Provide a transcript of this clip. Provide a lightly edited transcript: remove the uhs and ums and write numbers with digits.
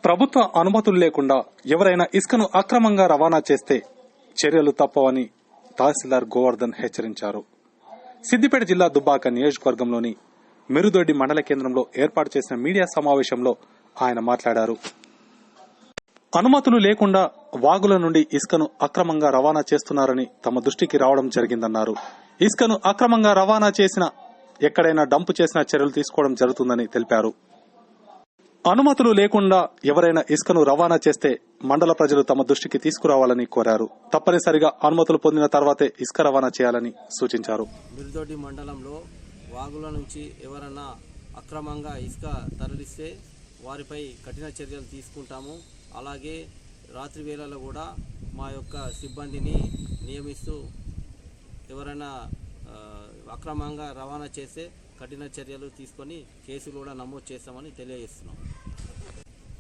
ప్రభుత్వ అనుమతులు లేకుండా ఎవరైనా ఇసుకను అక్రమంగా రవాణా చేస్తే చర్యలు తప్పవని తహసీల్దార్ గోవర్ధన్ హెచ్చరించారు. సిద్దిపేట జిల్లా దుబ్బాక నియోజకవర్గంలోని మెరుదొడ్డి మండల కేంద్రంలో ఏర్పాటు చేసిన మీడియా సమావేశంలో ఆయన మాట్లాడారు. అనుమతులు లేకుండా వాగుల నుండి ఇసుకను అక్రమంగా రవాణా చేస్తున్నారని తమ దృష్టికి రావడం జరిగిందన్నారు. ఇసుకను అక్రమంగా రవాణా చేసిన ఎక్కడైనా డంపు చేసిన చర్యలు తీసుకోవడం జరుగుతుందని తెలిపారు. అనుమతులు లేకుండా ఎవరైనా ఇసుకను రవాణా చేస్తే మండల ప్రజలు తమ దృష్టికి తీసుకురావాలని కోరారు. తప్పనిసరిగా అనుమతులు పొందిన తర్వాతే ఇసుక రవాణా చేయాలని సూచించారు. మిరుదొడ్డి మండలంలో వాగుల నుంచి ఎవరైనా అక్రమంగా ఇసుక తరలిస్తే వారిపై కఠిన చర్యలు తీసుకుంటాము. అలాగే రాత్రి వేళల్లో కూడా మా యొక్క సిబ్బందిని నియమిస్తూ ఎవరైనా అక్రమంగా రవాణా చేస్తే కఠిన చర్యలు తీసుకొని కేసులు కూడా నమోదు చేస్తామని తెలియజేస్తున్నాం.